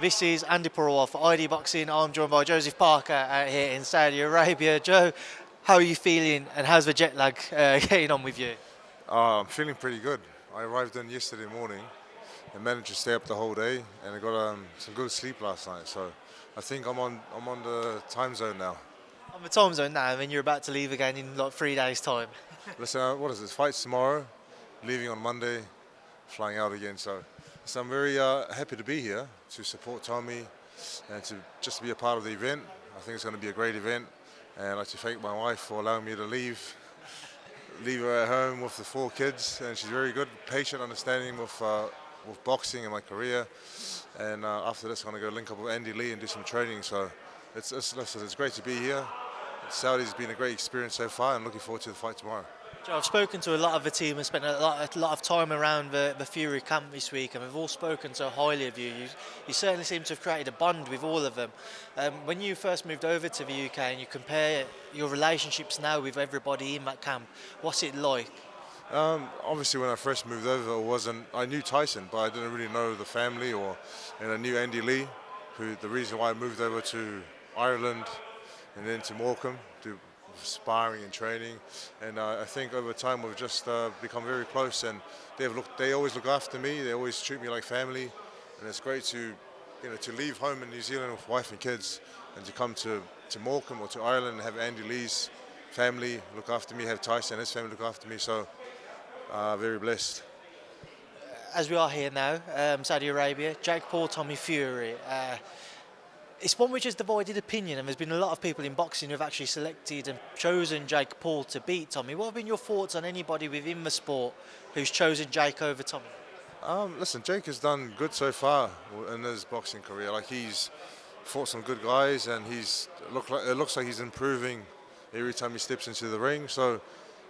This is Andi Purewal for ID Boxing. I'm joined by Joseph Parker out here in Saudi Arabia. Joe, how are you feeling and how's the jet lag getting on with you? I'm feeling pretty good. I arrived in yesterday morning and managed to stay up the whole day, and I got some good sleep last night. So I think I'm on the time zone now. On the time zone now, and you're about to leave again in like 3 days' time. Listen, what is this? Fight's tomorrow, leaving on Monday, flying out again. So I'm very happy to be here to support Tommy and to just be a part of the event. I think it's going to be a great event, and I'd like to thank my wife for allowing me to leave her at home with the 4 kids, and she's very good, patient, understanding with boxing and my career. And after this, I'm going to go link up with Andy Lee and do some training. So listen, it's great to be here. Saudi's been a great experience so far, and looking forward to the fight tomorrow. Joe, I've spoken to a lot of the team and spent a lot of time around the Fury camp this week, and we've all spoken so highly of you. You certainly seem to have created a bond with all of them. When you first moved over to the UK and you compare your relationships now with everybody in that camp, what's it like? Obviously, when I first moved over, I knew Tyson, but I didn't really know the family, and I knew Andy Lee, who the reason why I moved over to Ireland and then to Morecambe, to sparring and training, and I think over time we've just become very close, and they always look after me, they always treat me like family, and it's great to leave home in New Zealand with wife and kids and to come to Morecambe or to Ireland and have Andy Lee's family look after me, have Tyson and his family look after me, so very blessed. As we are here now, Saudi Arabia, Jake Paul, Tommy Fury. It's one which has divided opinion, and there's been a lot of people in boxing who have actually selected and chosen Jake Paul to beat Tommy. What have been your thoughts on anybody within the sport who's chosen Jake over Tommy? Listen, Jake has done good so far in his boxing career. Like, he's fought some good guys, and it looks like he's improving every time he steps into the ring. So,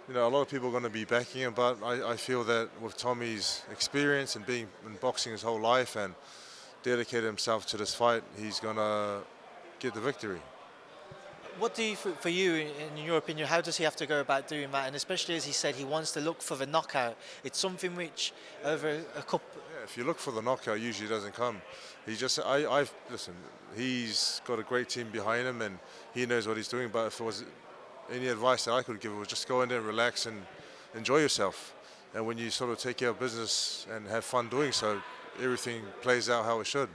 a lot of people are going to be backing him, but I feel that with Tommy's experience and being in boxing his whole life and dedicated himself to this fight, he's going to get the victory. What do you, for you, in your opinion, how does he have to go about doing that? And especially as he said, he wants to look for the knockout. It's something which, over a couple... Yeah, if you look for the knockout, usually it doesn't come. Listen, he's got a great team behind him, and he knows what he's doing, but if there was any advice that I could give, it was just go in there and relax and enjoy yourself. And when you sort of take care of business and have fun doing so, everything plays out how it should.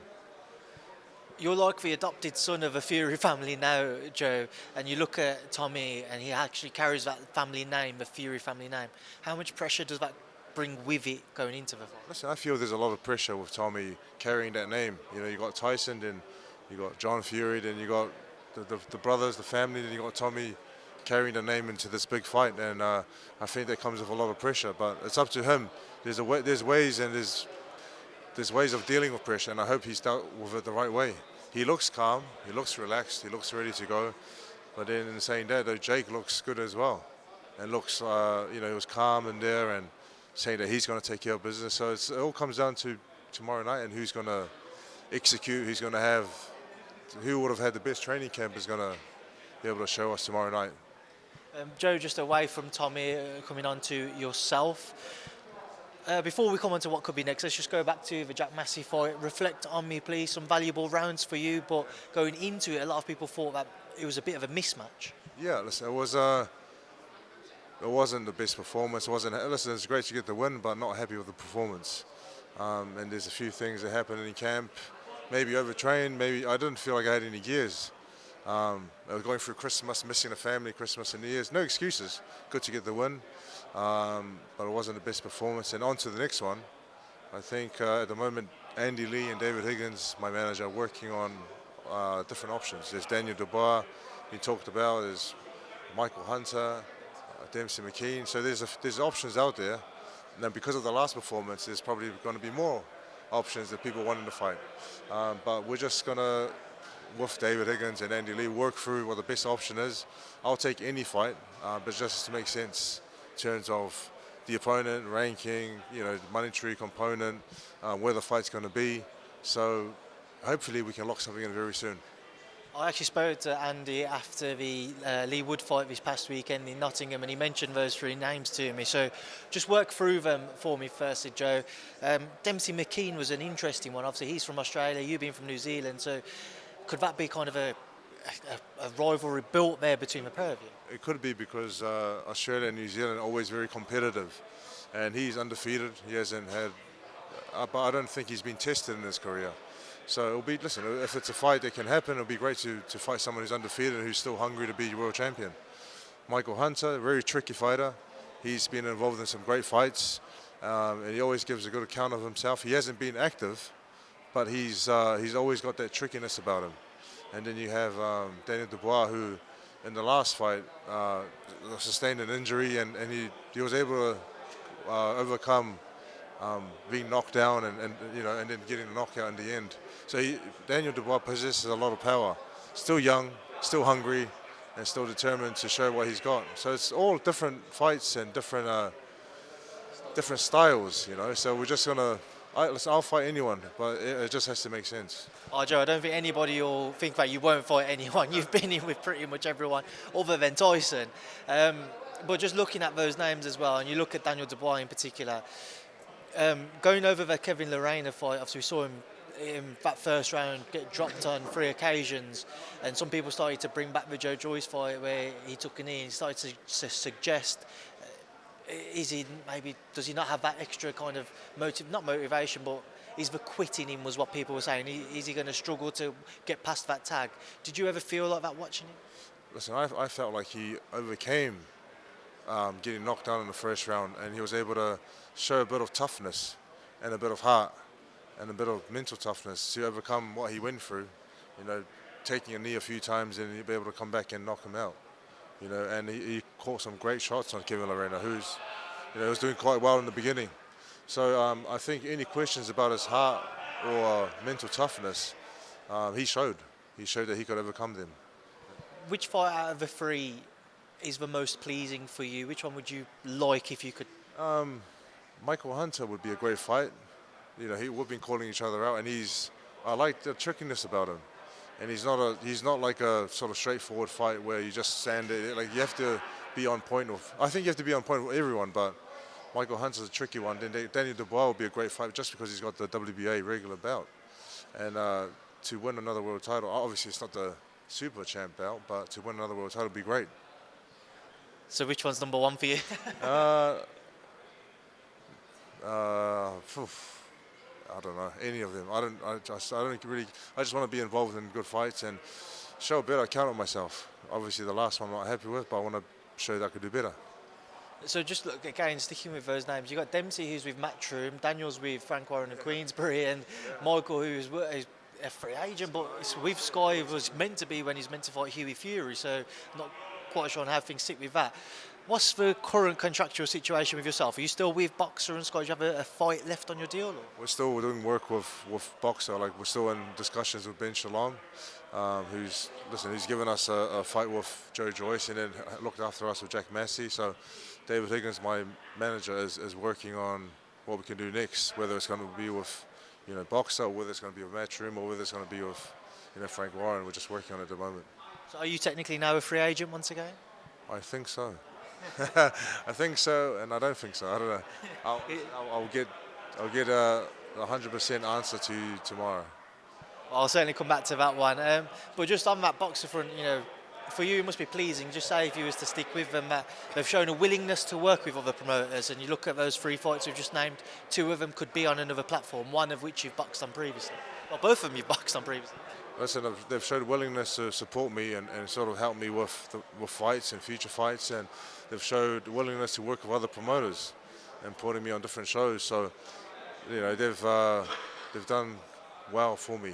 You're like the adopted son of a Fury family now, Joe, and you look at Tommy and he actually carries that family name, the Fury family name. How much pressure does that bring with it going into the fight? Listen, I feel there's a lot of pressure with Tommy carrying that name. You got Tyson, then you got John Fury, then you got the brothers, the family, then you got Tommy carrying the name into this big fight, and I think that comes with a lot of pressure, but it's up to him. There's ways of dealing with pressure, and I hope he's dealt with it the right way. He looks calm, he looks relaxed, he looks ready to go. But then in saying that, though, Jake looks good as well, and looks, he was calm in there and saying that he's going to take care of business. So it all comes down to tomorrow night and who's going to execute, who would have had the best training camp is going to be able to show us tomorrow night. Joe, just away from Tommy, coming on to yourself. Before we come on to what could be next, let's just go back to the Jack Massey fight. Reflect on me, please. Some valuable rounds for you, but going into it, a lot of people thought that it was a bit of a mismatch. Yeah, listen, it wasn't the best performance. Listen, it's great to get the win, but not happy with the performance. And there's a few things that happened in camp. Maybe overtrained. Maybe I didn't feel like I had any gears. I was going through Christmas, missing the family, Christmas and New Year's. No excuses. Good to get the win. But it wasn't the best performance. And on to the next one. I think at the moment, Andy Lee and David Higgins, my manager, are working on different options. There's Daniel Dubois, he talked about. There's Michael Hunter, Demsey, McKean. So there's options out there. And then because of the last performance, there's probably going to be more options that people want in the fight. But we're just going to, with David Higgins and Andy Lee, work through what the best option is. I'll take any fight, but just to make sense in terms of the opponent, ranking, the monetary component, where the fight's going to be. So hopefully we can lock something in very soon. I actually spoke to Andy after the Lee Wood fight this past weekend in Nottingham, and he mentioned those three names to me. So just work through them for me firstly, Joe. Demsey McKean was an interesting one. Obviously, he's from Australia, you've been from New Zealand. So could that be kind of a rivalry built there between the pair of you? It could be because Australia and New Zealand are always very competitive, and he's undefeated. He hasn't had, but I don't think he's been tested in his career. So it'll be, listen, if it's a fight that can happen, it'll be great to fight someone who's undefeated and who's still hungry to be world champion. Michael Hunter, a very tricky fighter. He's been involved in some great fights, and he always gives a good account of himself. He hasn't been active, but he's always got that trickiness about him. And then you have Daniel Dubois, who in the last fight sustained an injury, and he was able to overcome being knocked down and then getting a knockout in the end. So Daniel Dubois possesses a lot of power. Still young, still hungry, and still determined to show what he's got. So it's all different fights and different styles, So we're just gonna. I'll fight anyone, but it just has to make sense. Oh, Joe, I don't think anybody will think that you won't fight anyone. You've been in with pretty much everyone other than Tyson. But just looking at those names as well, and you look at Daniel Dubois in particular, going over the Kevin Lerena fight, obviously we saw him in that first round get dropped on 3 occasions, and some people started to bring back the Joyce fight where he took a knee and started to suggest, does he not have that extra kind of not motivation, but is the quit in him, was what people were saying. Is he going to struggle to get past that tag? Did you ever feel like that watching him? Listen, I felt like he overcame getting knocked down in the first round, and he was able to show a bit of toughness and a bit of heart and a bit of mental toughness to overcome what he went through, taking a knee a few times, and he'd be able to come back and knock him out, and he caught some great shots on Kevin Lerena, who's, was doing quite well in the beginning. So I think any questions about his heart or mental toughness, he showed that he could overcome them. Which fight out of the three is the most pleasing for you? Which one would you like if you could? Michael Hunter would be a great fight. We've been calling each other out, and I like the trickiness about him. And he's not like a sort of straightforward fight where you just stand it. Like, you have to be on point I think you have to be on point with everyone, but Michael Hunter's a tricky one. Then Daniel Dubois would be a great fight just because he's got the WBA regular belt. And to win another world title, obviously it's not the super champ belt, but to win another world title would be great. So which one's number one for you? I don't know, any of them. I just want to be involved in good fights and show a better account of myself. Obviously the last one I'm not happy with, but I want to show that I could do better. So just look again, sticking with those names, you got Demsey, who's with Matchroom, Daniel's with Frank Warren and Queensbury, and Michael, who's a free agent, but it's with Sky, was meant to be when he's meant to fight Fury, so not quite sure on how things sit with that. What's the current contractual situation with yourself? Are you still with Boxer and Sky? Do you have a fight left on your deal? Or? We're still doing work with Boxer. Like, we're still in discussions with Ben Shalom, who's given us a fight with Joyce, and then looked after us with Jack Massey. So David Higgins, my manager, is working on what we can do next, whether it's going to be with Boxer, or whether it's going to be with Matchroom, or whether it's going to be with Frank Warren. We're just working on it at the moment. So are you technically now a free agent once again? I think so. I think so, and I don't think so. I don't know. I'll get a 100% answer to you tomorrow. I'll certainly come back to that one. But just on that Boxer front, for you it must be pleasing. Just say if you was to stick with them, that they've shown a willingness to work with other promoters. And you look at those 3 fights we've just named, 2 of them could be on another platform. One of which you've boxed on previously. Well, both of them you've boxed on previously. Listen, they've showed willingness to support me and sort of help me with fights and future fights, and they've showed willingness to work with other promoters and putting me on different shows. So, they've done well for me.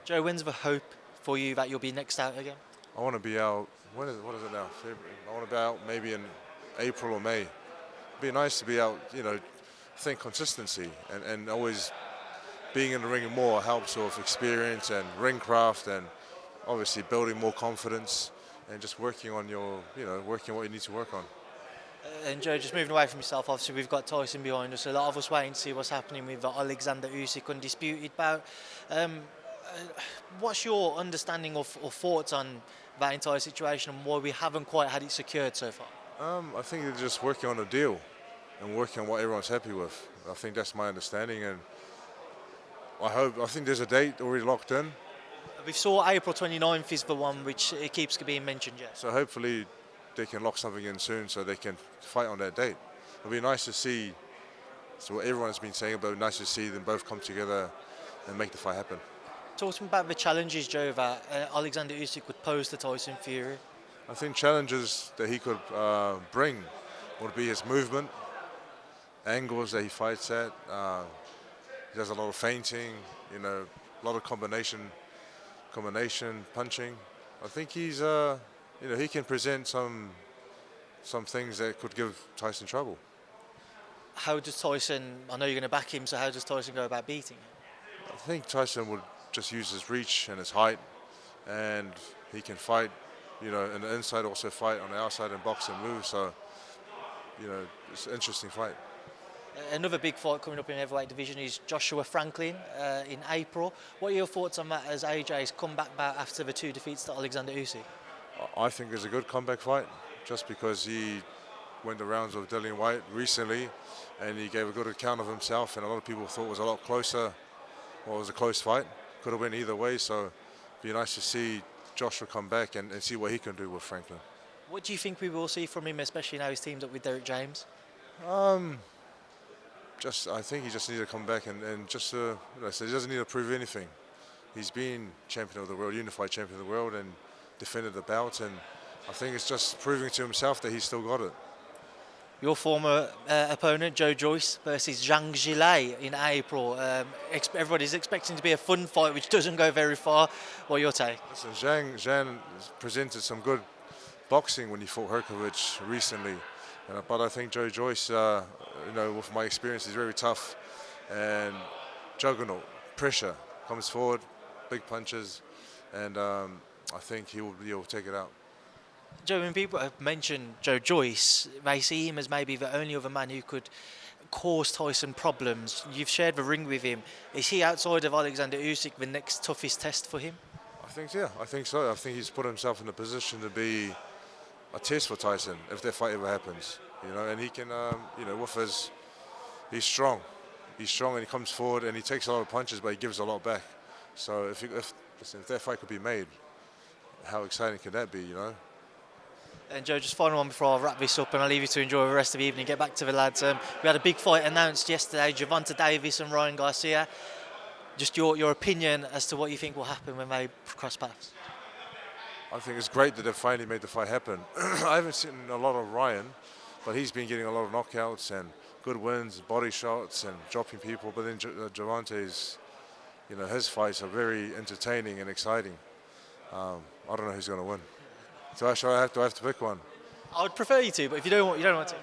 Joe, when's the hope for you that you'll be next out again? I want to be out. What is it now? February. I want to be out maybe in April or May. It'd be nice to be out. I think consistency and always being in the ring more helps with experience and ring craft, and obviously building more confidence and just working on working what you need to work on. And Joe, just moving away from yourself, obviously we've got Tyson behind us. A lot of us waiting to see what's happening with the Oleksandr Usyk undisputed bout. What's your understanding or thoughts on that entire situation and why we haven't quite had it secured so far? I think they're just working on a deal and working on what everyone's happy with. I think that's my understanding, and I think there's a date already locked in. We saw April 29th is the one which it keeps being mentioned, yes. So hopefully they can lock something in soon so they can fight on that date. It'll be nice to see, so what everyone's been saying, but nice to see them both come together and make the fight happen. Talking about the challenges, Joe, that Oleksandr Usyk would pose to Tyson Fury. I think challenges that he could bring would be his movement, angles that he fights at. He does a lot of feinting, a lot of combination, punching. I think he's, he can present some things that could give Tyson trouble. How does Tyson, I know you're going to back him, so how does Tyson go about beating him? I think Tyson would just use his reach and his height, and he can fight, in the inside, also fight on the outside and box and move. So, it's an interesting fight. Another big fight coming up in the heavyweight division is Joshua Franklin in April. What are your thoughts on that as AJ's comeback bout after the 2 defeats to Oleksandr Usyk? I think it's a good comeback fight, just because he went the rounds with Dillian Whyte recently, and he gave a good account of himself, and a lot of people thought it was a lot closer. Well, it was a close fight. Could have went either way, so it'd be nice to see Joshua come back and see what he can do with Franklin. What do you think we will see from him, especially now he's teamed up with Derek James? I think he just needs to come back and just, he doesn't need to prove anything. He's been champion of the world, unified champion of the world, and defended the bout, and I think it's just proving to himself that he's still got it. Your former opponent, Joe-Joyce, versus Zhilei in April. Everybody's expecting to be a fun fight, which doesn't go very far. What are your take? Listen, Zhang presented some good boxing when he fought Herkovich recently. But I think Joe-Joyce, with my experience, he's very tough and juggernaut, pressure, comes forward, big punches, and I think he'll take it out. Joe, when people have mentioned Joe-Joyce, they see him as maybe the only other man who could cause Tyson problems. You've shared the ring with him. Is he, outside of Oleksandr Usyk, the next toughest test for him? I think so. I think he's put himself in a position to be a test for Tyson if that fight ever happens. And he can, he's strong. He's strong, and he comes forward and he takes a lot of punches, but he gives a lot back. So if that fight could be made, how exciting could that be, And Joe, just final one before I wrap this up, and I'll leave you to enjoy the rest of the evening, get back to the lads. We had a big fight announced yesterday, Gervonta Davis and Ryan Garcia. Just your opinion as to what you think will happen when they cross paths. I think it's great that they've finally made the fight happen. I haven't seen a lot of Ryan, but he's been getting a lot of knockouts and good wins, body shots and dropping people. But then Gervonta's, his fights are very entertaining and exciting. I don't know who's going to win. So actually, I have to pick one. I would prefer you to, but if you don't want to.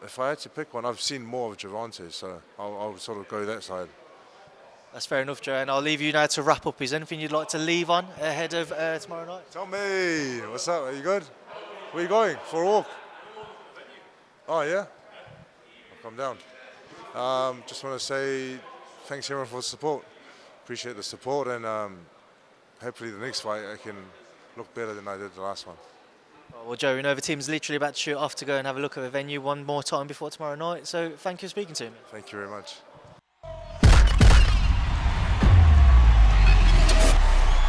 If I had to pick one, I've seen more of Gervonta, so I'll sort of go that side. That's fair enough, Joe, and I'll leave you now to wrap up. Is there anything you'd like to leave on ahead of tomorrow night? Tell me, what's up? Are you good? Where are you going? For a walk? Oh, yeah? I'll come down. Just want to say thanks everyone for the support. Appreciate the support, and hopefully the next fight I can look better than I did the last one. Well, Joe, we know the team's literally about to shoot off to go and have a look at the venue one more time before tomorrow night, so thank you for speaking to me. Thank you very much.